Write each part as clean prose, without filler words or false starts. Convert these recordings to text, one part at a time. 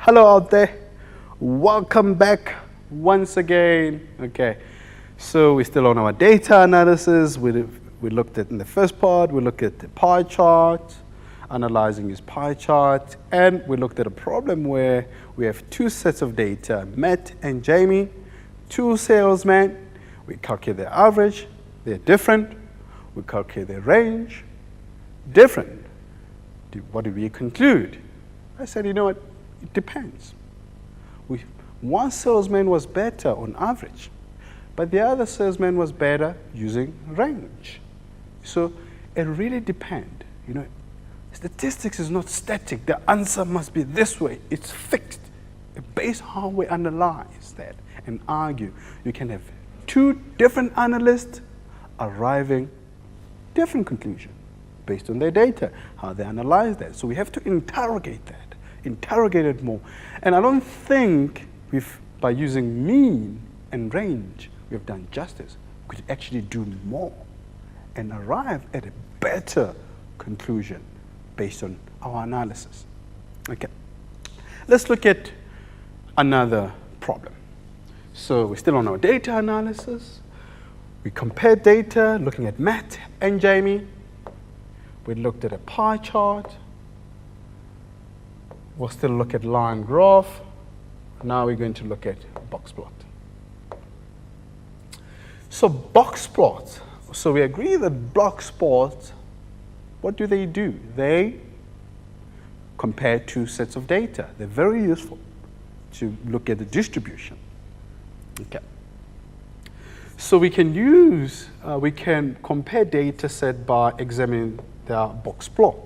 Hello out there. Welcome back once again. Okay, so we're still on our data analysis. We looked at in the first part, we looked at the pie chart, analyzing this pie chart, and we looked at a problem where we have two sets of data, Matt and Jamie, two salesmen. We calculate their average, they're different. We calculate their range, different. What did we conclude? I said, you know what? It depends. One salesman was better on average, but the other salesman was better using range. So it really depends. You know, statistics is not static. The answer must be this way. It's fixed. Based on how we analyze that and argue, you can have two different analysts arriving different conclusion based on their data, how they analyze that. So we have to interrogate it more. And I don't think by using mean and range, we've done justice. We could actually do more and arrive at a better conclusion based on our analysis. Okay, let's look at another problem. So we're still on our data analysis. We compared data, looking at Matt and Jamie. We looked at a pie chart. We'll still look at line graph. Now we're going to look at box plot. So box plot. So we agree that box plot, what do? They compare two sets of data. They're very useful to look at the distribution. Okay. So we can compare data set by examining their box plot.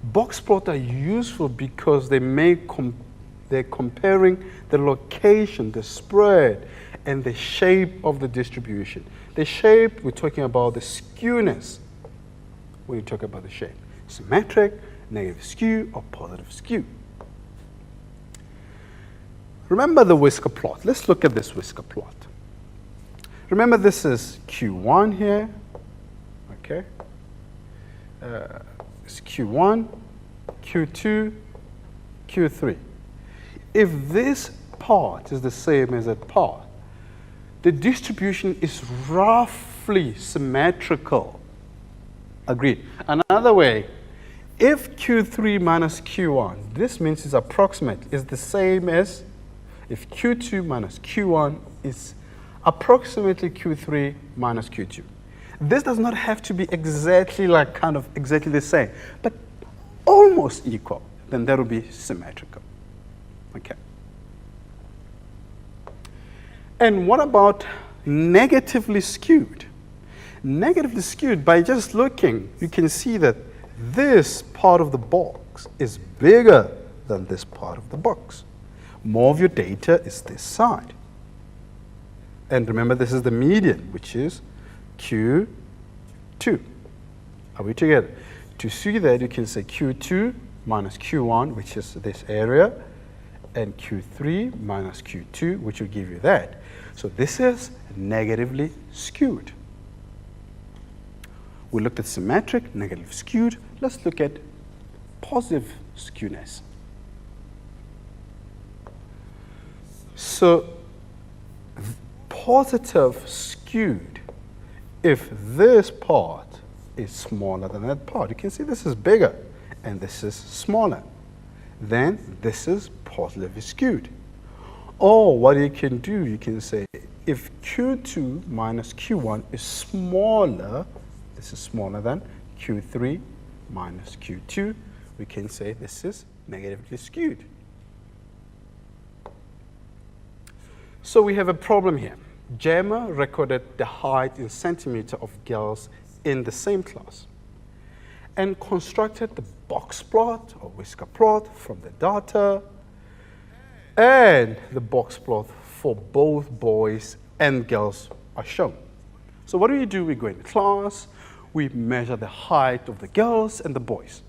Box plots are useful because they're comparing the location, the spread, and the shape of the distribution. The shape, we're talking about the skewness when you talk about the shape. Symmetric, negative skew, or positive skew. Remember the whisker plot. Let's look at this whisker plot. Remember, this is Q1 here, okay? It's Q1, Q2, Q3. If this part is the same as that part, the distribution is roughly symmetrical. Agreed. Another way, if Q3 minus Q1, this means it's approximate, is the same as if Q2 minus Q1 is approximately Q3 minus Q2. This does not have to be exactly exactly the same, but almost equal, then that will be symmetrical. Okay. And what about negatively skewed? Negatively skewed, by just looking, you can see that this part of the box is bigger than this part of the box. More of your data is this side. And remember, this is the median, which is Q2. Are we together? To see that, you can say Q2 minus Q1, which is this area, and Q3 minus Q2, which will give you that. So this is negatively skewed. We looked at symmetric, negative skewed. Let's look at positive skewness. So positive skewed, if this part is smaller than that part, you can see this is bigger and this is smaller, then this is positively skewed. Or what you can do, you can say if Q2 minus Q1 is smaller, this is smaller than Q3 minus Q2, we can say this is negatively skewed. So we have a problem here. JAMA recorded the height in centimeter of girls in the same class and constructed the box plot or whisker plot from the data and the box plot for both boys and girls are shown. So what do? We go in class, we measure the height of the girls and the boys.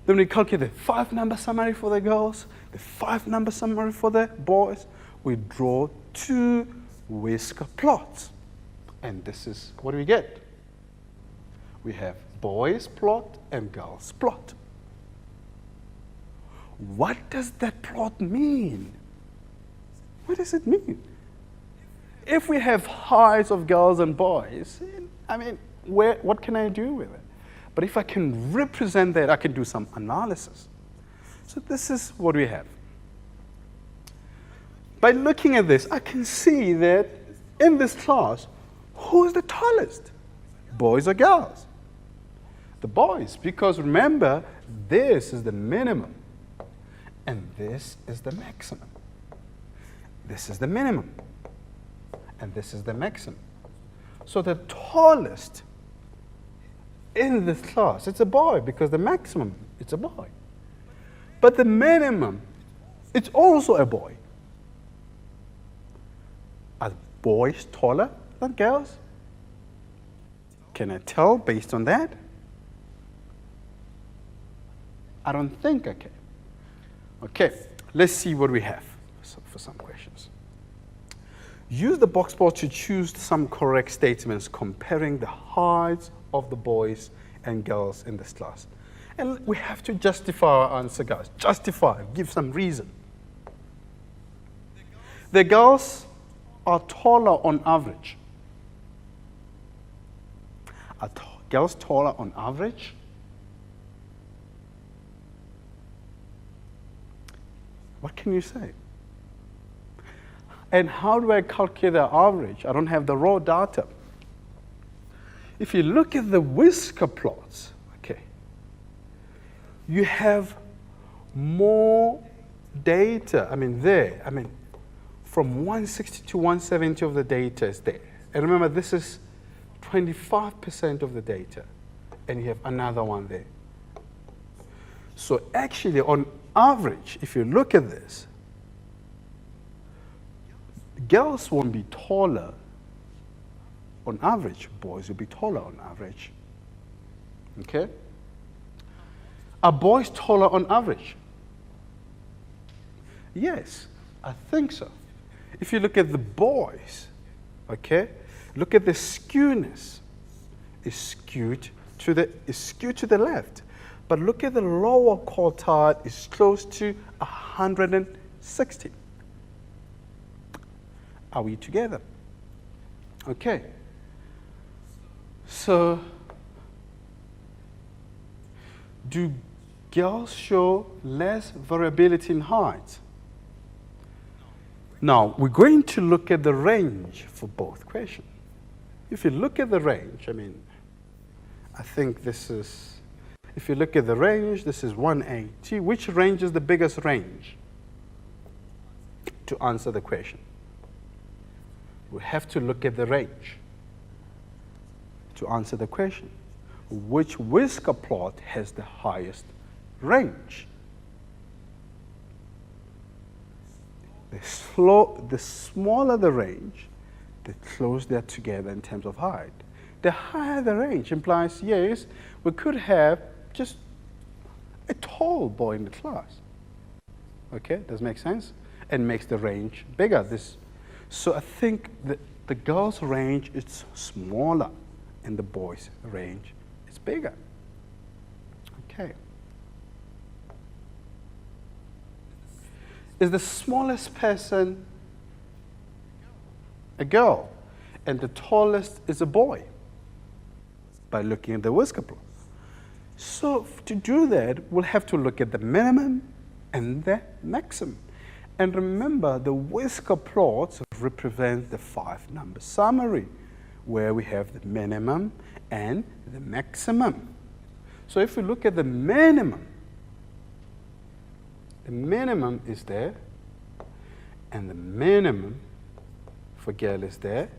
Then we calculate the 5-number summary for the girls, the 5-number summary for the boys. We draw two whisker plots. And this is what do we get? We have boys plot and girls plot. What does that plot mean? What does it mean? If we have heights of girls and boys, I mean, what can I do with it? But if I can represent that, I can do some analysis. So this is what we have. By looking at this, I can see that in this class, who is the tallest? Boys or girls? The boys, because remember, this is the minimum, and this is the maximum. This is the minimum, and this is the maximum. So the tallest in this class, it's a boy, because the maximum, it's a boy. But the minimum, it's also a boy. Are boys taller than girls? Can I tell based on that? I don't think I can. Okay, let's see what we have for some questions. Use the box plot to choose some correct statements comparing the heights of the boys and girls in this class. And we have to justify our answer, guys. Justify, give some reason. The girls are taller on average. Are girls taller on average? What can you say? And how do I calculate the average? I don't have the raw data. If you look at the whisker plots, okay, you have more data. From 160 to 170 of the data is there. And remember, this is 25% of the data. And you have another one there. So actually, on average, if you look at this, girls won't be taller on average. Boys will be taller on average. Okay? Are boys taller on average? Yes, I think so. If you look at the boys, okay, look at the skewness. It's skewed to the left. But look at the lower quartile, it's close to 160. Are we together? Okay. So, do girls show less variability in height? Now, we're going to look at the range for both questions. If you look at the range, I think this is, if you look at the range, this is 180. Which range is the biggest range? To answer the question, we have to look at the range. To answer the question, which whisker plot has the highest range? The smaller the range, the closer they're together in terms of height. The higher the range implies, yes, we could have just a tall boy in the class. Okay, does make sense? And makes the range bigger. So I think that the girls' range is smaller and the boys' range is bigger. Okay. Is the smallest person a girl and the tallest is a boy? By looking at the whisker plot. So to do that, we'll have to look at the minimum and the maximum. And remember, the whisker plots represent the 5-number summary, where we have the minimum and the maximum. So if we look at the minimum is there, and the minimum for girl is there.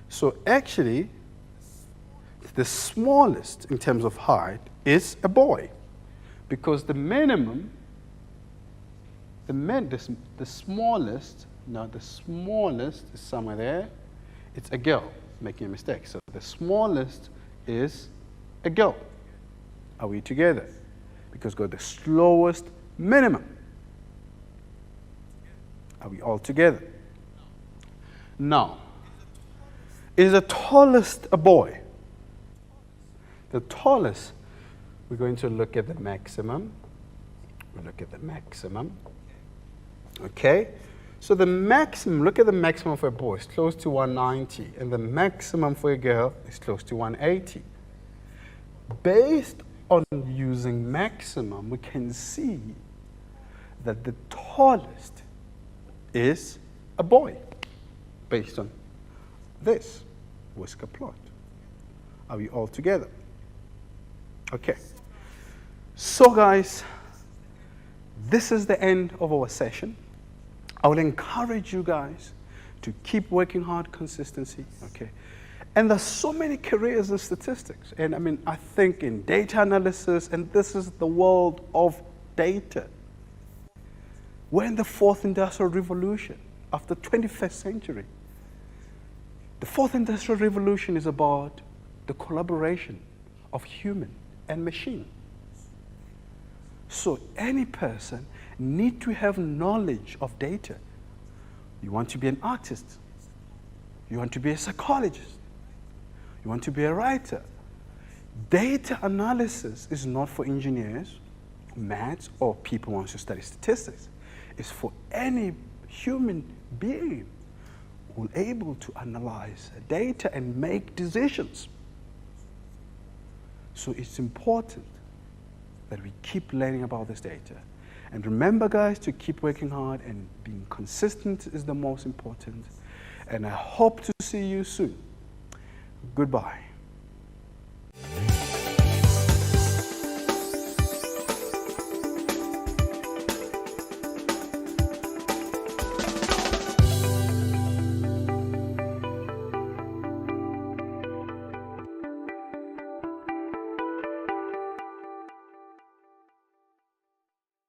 So actually, the smallest in terms of height is a boy, because the minimum, the smallest is somewhere there. It's a girl, making a mistake. So the smallest is a girl. Are we together? Because go the slowest minimum. Are we all together? Now, is the tallest a boy? The tallest, we're going to look at the maximum. We look at the maximum. Okay? So the maximum, look at the maximum for a boy, it's close to 190, and the maximum for a girl is close to 180. Based on using maximum, we can see that the tallest is a boy, based on this whisker plot. Are we all together? Okay. So guys, this is the end of our session. I will encourage you guys to keep working hard, consistency, okay? And there's so many careers in statistics. And I mean, I think in data analysis, and this is the world of data. We're in the fourth industrial revolution of the 21st century. The fourth industrial revolution is about the collaboration of human and machine. So any person needs to have knowledge of data. You want to be an artist. You want to be a psychologist. You want to be a writer. Data analysis is not for engineers, maths, or people who want to study statistics. It's for any human being who is able to analyze data and make decisions. So it's important that we keep learning about this data. And remember, guys, to keep working hard, and being consistent is the most important. And I hope to see you soon. Goodbye.